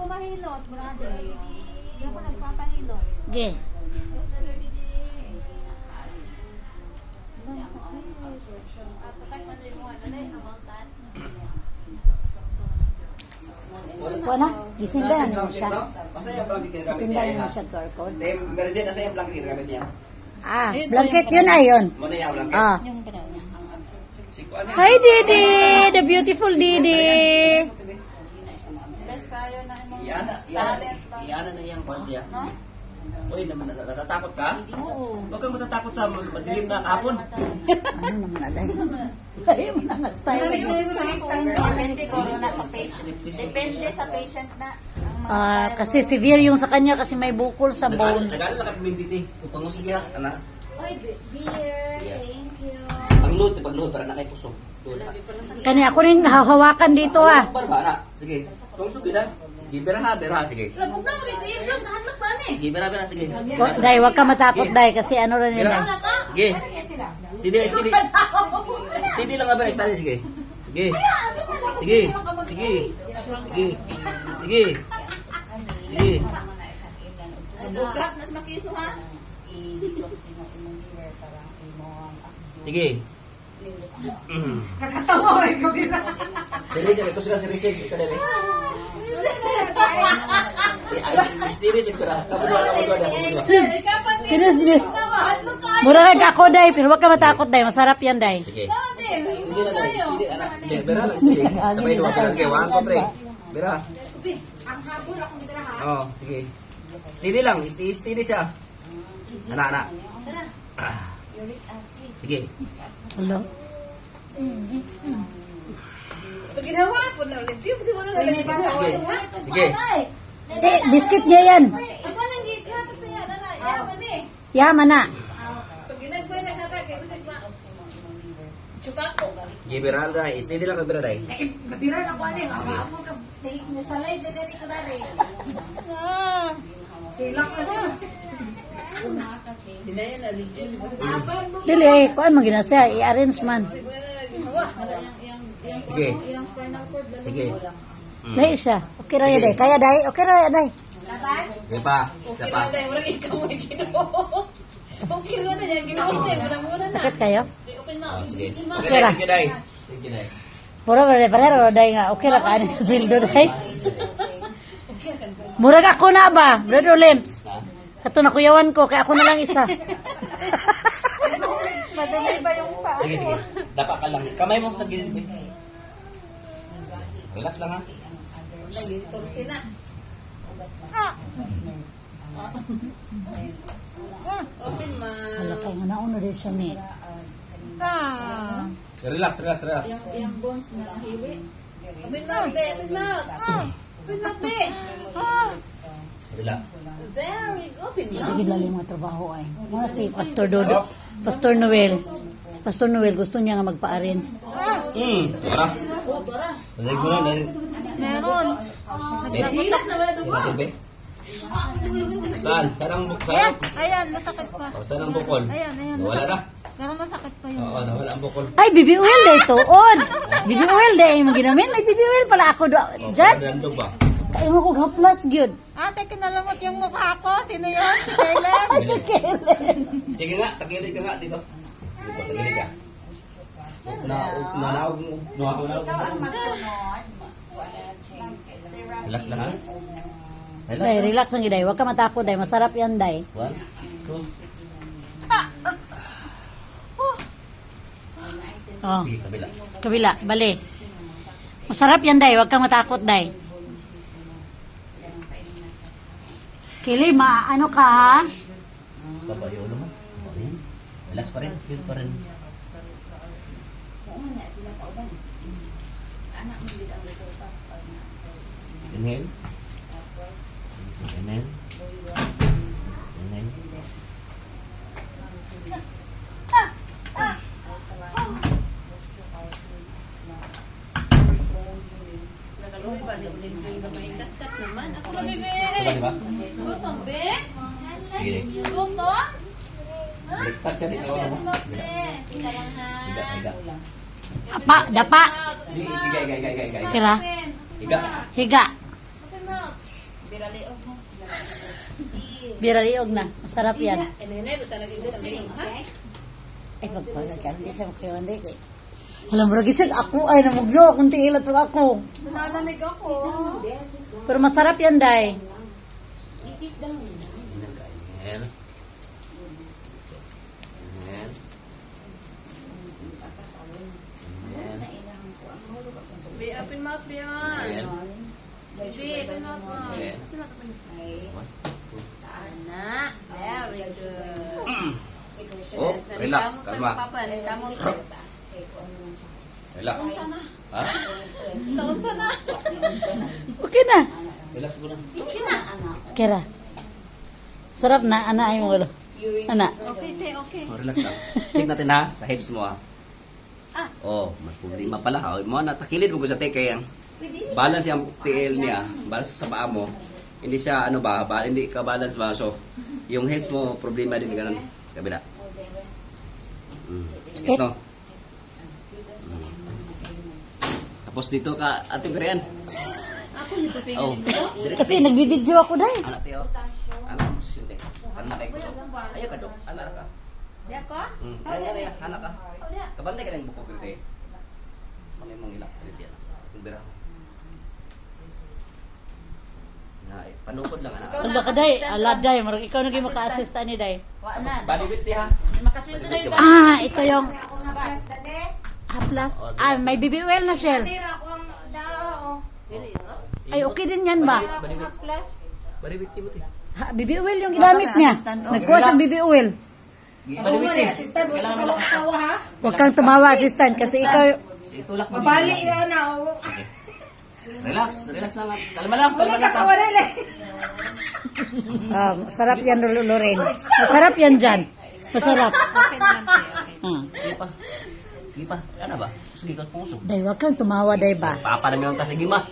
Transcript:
mahilot, brother. Hindi ako nagpapahilot. Sige. Wala, gisindahan mo siya. Gisindahan mo siya QR code. Meron din, nasa yung blanket ginamit niya. Ah, blanket yun ay yun. Muna yung blanket. Ah. Ano? Hi Didi, the beautiful Didi. Iana na yung kwantiya. Uy, natatakot ka? Oo. Huwag kang matatakot sa madilim na kapon. Ano naman alay? Ay, mga style. Depende sa patient na. Ah, kasi severe yung sa kanya kasi may bukol sa bone. Nagano lang kami dito. Upang mo sige ha, anak. Oy, dear, thank you. Pagluhod, para na kay pusong. Kani ako rin hahawakan dito ah. Para ba, anak? Sige. Kung sugi na. Gibera ha, sige. Lagog na, mag-i-vlog, nahanap ba ni? Gibera, sige. Dai, wag ka matakot dai kasi ano rin yun. Sige. Steady lang nga ba? Steady, sige. Sige. Sige. Sige. Sige. Sige. Sige. Bukat, nas makiso ha? Sige. Nakatawa ko yung gabira. Serious, ito sila serious. Ito na rin. Serious, ito na. Murag ako dai, pero wag ka matakot dai, masarap yan dai. Sige. Steady lang dai. Steady, anak. Bera lang, steady. Sabay naman ka lang kayo. 1, 2, 3. Bera. Ang habol ako nila ha. Oo, sige. Steady lang. Steady siya. Anak. Sige. Hello. Pag ginawa po na ulit, yung kasi wala ulit. Sige. Eh, biscuit niya yan. Ako nang gikata sa yan, ana. Yaman eh. Yaman na. Pag ginagway na kata, kaya gusto ba? Chukako. Sige, bera lang. Steady lang ka bera dai. Gabira na ko ani. Ako ka sa live na ganito dari. Hilak ka sa. Dili, kuan man ginasa, i-arrange man. Sige. Sige. Dai siya. Okay ra ya dai. Kaya dai, okay ra ya dai. Sige pa. Sige pa. Sakit kayo? Sige. Okay ra. Sige dai. Sige dai. Pura pero dai nga okay ra ka ani sildo dai. Murag ako na ba? Brother Limps. Kato na kuyawan ko, kaya ako na lang isa. Madali ba yung pa? Sige. Dapat ka lang. Kamay mo sa gilid. Relax lang ha. Toksina. Open ma. Wala kayo nga nauna rin siya ni. Relax. Yung bones na hiwi. Open mouth, be. Open mouth. Open mouth, be. Relax. Very open mouth. Hindi lalim mga trabaho ay. Mga si Pastor Dodo. Pastor Noel. Pastor Noel gusto niya nga magpa-arrange. Tara. Narinig mo na. Meron. Nagdahilak na wala dugo. Saan? Saan ang bukol? Ayan, masakit pa. Saan ang bukol? Ayan. Wala na. Pero masakit pa yun. Oo, nawala ang bukol. Ay, baby oil day to. On. Baby oil day mo ginamin. Ay, baby oil pala ako do. Diyan. Dandog ba? Kaya mo kong haplas gyud. Ate, kinalamot yung mukha ko. Sino yun? Si Kaylen? Ay, si Kellen. Sige nga, tagilig ka nga dito. Dito, tagilig ka. Nanawag mo. Relax lang ha. Day, relax lang giday. Huwag ka matakot day. Masarap yan day. 1, 2. Oh. Sige, kabila. Kabila, bali. Masarap yan day. Huwag ka matakot day. Kili, ano ka ha? Babayo naman. Relax pa rin. Feel pa rin. Inhale. Inhale. Inhale. Diba? Gutom, be? Sige. Gutom? Baliktad ka din. Higa. Dapa. Higa. Kira. Higa. Higa. Open mouth. Bira liog na. Masarap yan. Nene, talaga ito talaga, ha? Ay, pagpalag ka. Hindi siya makiwandi ko. Alam mo, ragisag ako. Ay, namuglo. Kung tiilat pa ako. Nanalamig ako. Pero masarap yan, Day. Ayan. Ayan. Ayan. Be, open mouth, be, Ayan. Be, open mouth, ma. Ayan. Anak, very good. Oh, relax, kalma. Papa, nagdamot. Relax. Ha? Taon sana. Okay na. Relax ko na. Okay na. Kira. Sarap na. Ana ay mo. Ana. Okay, te, okay. Oh, relax lang. Check natin ha, sa hips mo ha. Oh, may problema pala. Oh, mo na takilid mo ko sa teke yang. Balance yung TL niya, balance sa paa mo. Hindi siya ano ba, hindi ka balance ba. So, yung hips mo problema din ganun sa kabila. Ito. Tapos dito ka, Ate Brian. Ako nito Oh. pinili. Kasi nagbibideo ako, Day. Anak tiyo. Anak mo susinte. Anak ay kusog. Ayo ka dok, anak ka. Di ako? Ay, anak ka. Kabantay ka ng buko dito eh. Ano yung mong ilak dito yan? Kumbira. Na, panukod lang anak. Ala ka, Day. Ala, Day. Marag ikaw naging maka-assist ni Day. Body weight ha. Makasweldo na yun. Ah, ito yung haplas. Ah, may BB oil na, Shell. Dili, no? Ay, okay din yan ba? Body weight. Body weight Timothy. Ha, BB oil yung ginamit niya. Nagkuha sa BB oil. Body weight eh. Kailangan mo lang. Huwag kang tumawa, assistant, kasi ikaw... Itulak mo. Babali na. Relax, relax lang. Kalma lang. Masarap yan, Lorraine. Masarap yan dyan. Masarap. Sige pa. Sige pa. Ano ba? Sige ka puso. Day, huwag kang tumawa, Day ba? Papa namin ang tasigi ma.